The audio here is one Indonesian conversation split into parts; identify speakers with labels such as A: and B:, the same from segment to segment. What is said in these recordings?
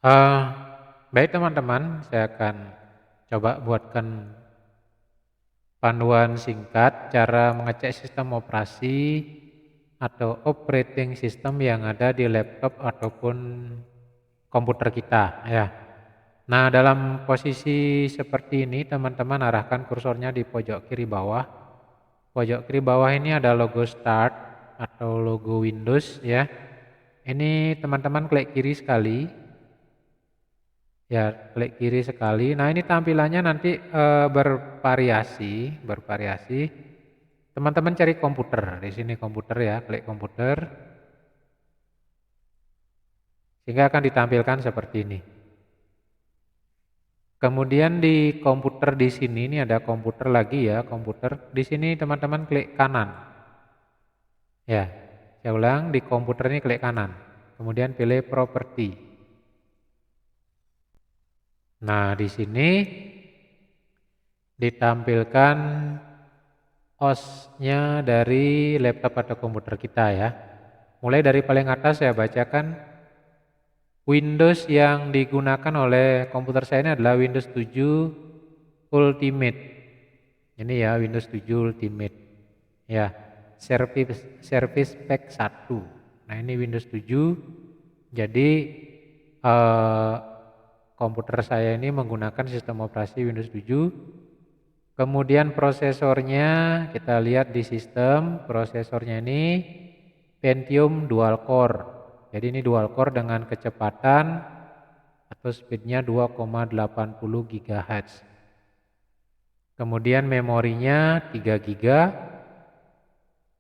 A: Eee, Baik teman-teman, saya akan coba buatkan panduan singkat cara mengecek sistem operasi atau operating system yang ada di laptop ataupun komputer kita ya. Nah, dalam posisi seperti ini teman-teman arahkan kursornya di pojok kiri bawah. Pojok kiri bawah ini ada logo start atau logo Windows ya. Ini teman-teman klik kiri sekali. Ya, klik kiri sekali. Nah, ini tampilannya nanti bervariasi. Teman-teman cari komputer. Di sini komputer ya, klik komputer. Sehingga akan ditampilkan seperti ini. Kemudian di komputer di sini ini ada komputer lagi ya, komputer. Di sini teman-teman klik kanan. Ya, saya ulang, di komputer ini klik kanan. Kemudian pilih properti. Nah, di sini ditampilkan OS-nya dari laptop atau komputer kita ya. Mulai dari paling atas saya bacakan. Windows yang digunakan oleh komputer saya ini adalah Windows 7 Ultimate. Ini ya Windows 7 Ultimate. Ya, Service Pack 1. Nah, ini Windows 7. Jadi komputer saya ini menggunakan sistem operasi Windows 7. Kemudian prosesornya kita lihat di sistem, prosesornya ini Pentium dual core. Jadi ini dual core dengan kecepatan atau speednya 2,80 GHz. Kemudian memorinya 3 GB,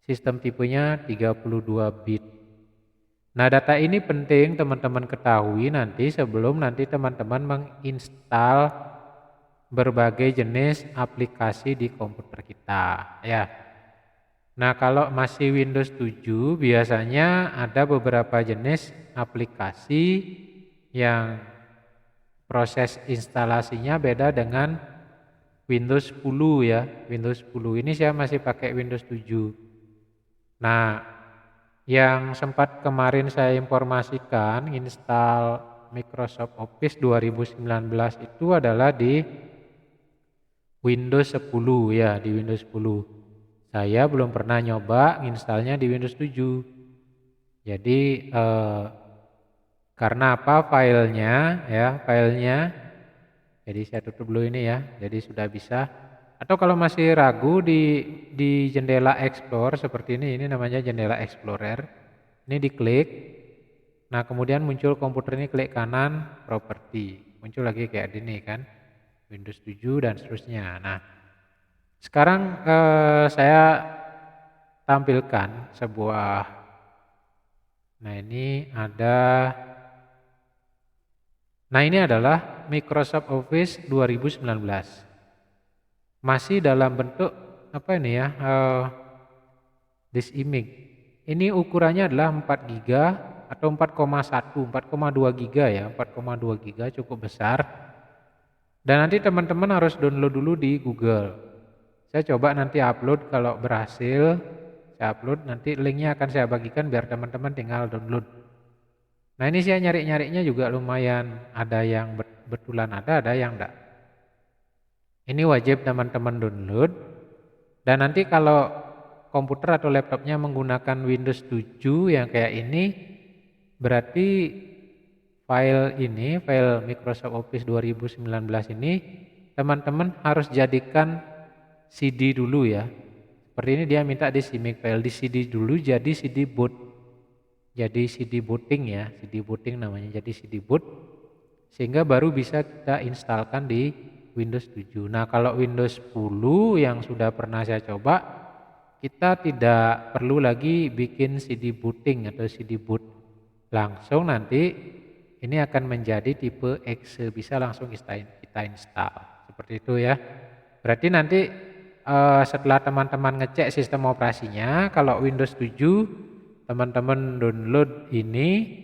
A: sistem tipenya 32 bit. Nah, data ini penting teman-teman ketahui nanti sebelum nanti teman-teman menginstal berbagai jenis aplikasi di komputer kita ya. Nah, kalau masih Windows 7 biasanya ada beberapa jenis aplikasi yang proses instalasinya beda dengan Windows 10 ya. Windows 10 ini saya masih pakai Windows 7. Nah, yang sempat kemarin saya informasikan install Microsoft Office 2019 itu adalah di Windows 10 ya, di Windows 10. Saya belum pernah nyoba installnya di Windows 7. Jadi karena apa filenya ya, jadi saya tutup dulu ini ya. Jadi sudah bisa. Atau kalau masih ragu di jendela Explore seperti ini namanya jendela Explorer. Ini diklik. Nah, kemudian muncul komputer ini klik kanan properti. Muncul lagi kayak gini kan. Windows 7 dan seterusnya. Nah, sekarang saya tampilkan sebuah. Nah, ini ada. Nah, ini adalah Microsoft Office 2019. Masih dalam bentuk apa ini ya? This image. Ini ukurannya adalah 4 GB atau 4,1, 4,2 GB ya, 4,2 GB cukup besar. Dan nanti teman-teman harus download dulu di Google. Saya coba nanti upload, kalau berhasil saya upload, nanti linknya akan saya bagikan biar teman-teman tinggal download. Nah, ini saya nyari-nyarinya juga lumayan, ada yang betulan ada yang enggak. Ini wajib teman-teman download. Dan nanti kalau komputer atau laptopnya menggunakan Windows 7 yang kayak ini, berarti file Microsoft Office 2019 ini teman-teman harus jadikan CD dulu ya. Seperti ini dia minta di CMake file, di CD dulu jadi CD boot. Jadi CD booting ya, CD booting namanya, jadi CD boot. Sehingga baru bisa kita instalkan di Windows 7. Nah, kalau Windows 10 yang sudah pernah saya coba, kita tidak perlu lagi bikin CD booting atau CD boot. Langsung nanti ini akan menjadi tipe exe, bisa langsung kita install. Seperti itu ya. Berarti nanti setelah teman-teman ngecek sistem operasinya, kalau Windows 7 teman-teman download ini,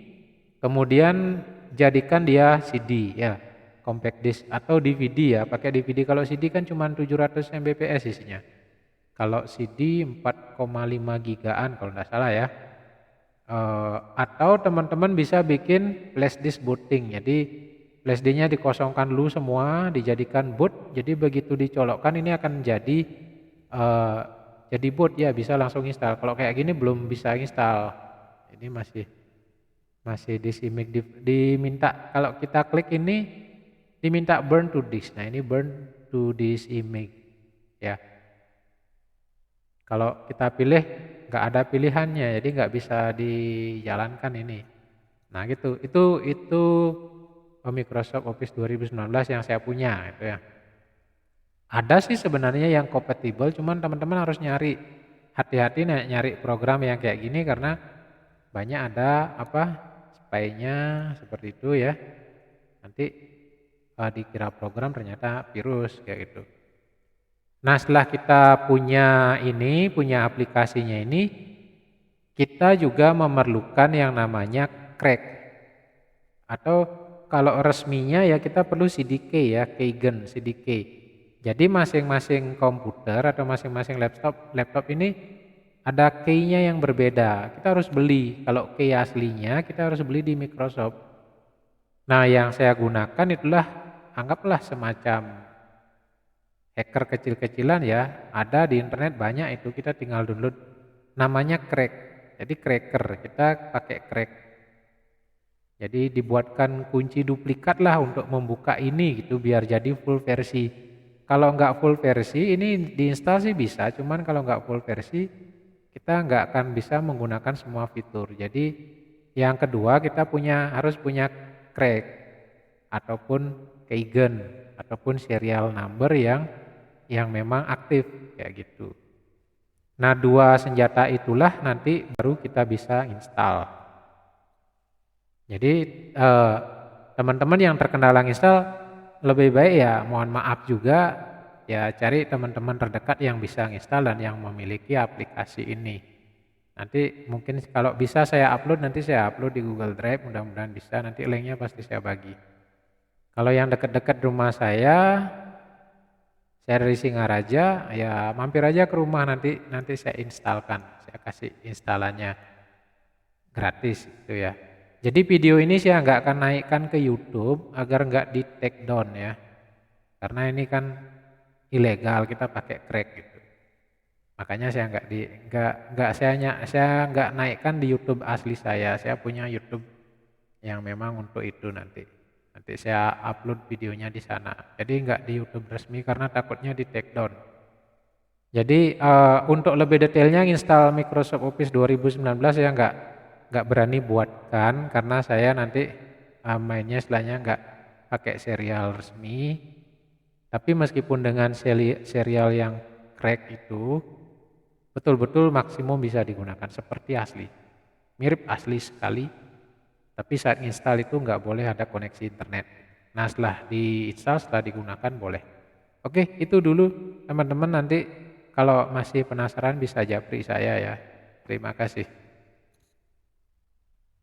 A: kemudian jadikan dia CD ya, compact disk atau DVD ya, pakai DVD. Kalau CD kan cuma 700 Mbps isinya. Kalau CD 4,5 gigaan kalau tidak salah ya. Atau teman-teman bisa bikin flash disk booting. Jadi flash disknya dikosongkan dulu semua, dijadikan boot. Jadi begitu dicolokkan ini akan eh, jadi boot ya, bisa langsung install. Kalau kayak gini belum bisa install. Ini masih diminta, kalau kita klik ini diminta burn to disk. Nah ini burn to disk image ya. Kalau kita pilih nggak ada pilihannya, jadi nggak bisa dijalankan ini. Nah gitu, itu Microsoft Office 2019 yang saya punya itu ya. Ada sih sebenarnya yang compatible, cuman teman-teman harus hati-hati nyari program yang kayak gini karena banyak ada apa spy-nya seperti itu ya. Nanti dikira program ternyata virus kayak gitu. Nah setelah kita punya aplikasinya ini, kita juga memerlukan yang namanya crack. Atau kalau resminya ya kita perlu CDK ya, Keygen CDK. Jadi masing-masing komputer atau masing-masing laptop ini ada key-nya yang berbeda. Kita harus beli. Kalau key aslinya kita harus beli di Microsoft. Nah yang saya gunakan itulah anggaplah semacam hacker kecil-kecilan ya, ada di internet banyak itu, kita tinggal download, namanya crack. Jadi cracker, kita pakai crack. Jadi dibuatkan kunci duplikat lah untuk membuka ini gitu biar jadi full versi. Kalau nggak full versi ini diinstal sih bisa, cuman kalau nggak full versi kita nggak akan bisa menggunakan semua fitur. Jadi yang kedua kita harus punya crack ataupun keygen ataupun serial number yang memang aktif kayak gitu. Nah, dua senjata itulah nanti baru kita bisa install. Jadi teman-teman yang terkendala install lebih baik ya mohon maaf juga ya cari teman-teman terdekat yang bisa install dan yang memiliki aplikasi ini. Nanti mungkin kalau bisa nanti saya upload di Google Drive, mudah-mudahan bisa, nanti linknya pasti saya bagi. Kalau yang dekat-dekat rumah saya dari Singaraja, ya mampir aja ke rumah nanti saya instalkan, saya kasih instalannya gratis itu ya. Jadi video ini saya nggak akan naikkan ke YouTube agar nggak di take down ya, karena ini kan ilegal kita pakai crack gitu. Makanya saya saya nggak naikkan di YouTube asli saya punya YouTube yang memang untuk itu nanti. Nanti saya upload videonya di sana. Jadi nggak di YouTube resmi karena takutnya di take down. Jadi untuk lebih detailnya install Microsoft Office 2019 saya nggak berani buatkan karena saya nanti mainnya istilahnya nggak pakai serial resmi. Tapi meskipun dengan serial yang crack itu betul-betul maksimum bisa digunakan seperti asli. Mirip asli sekali. Tapi saat install itu nggak boleh ada koneksi internet. Nah setelah digunakan boleh. Oke itu dulu teman-teman, nanti kalau masih penasaran bisa japri saya ya. Terima kasih.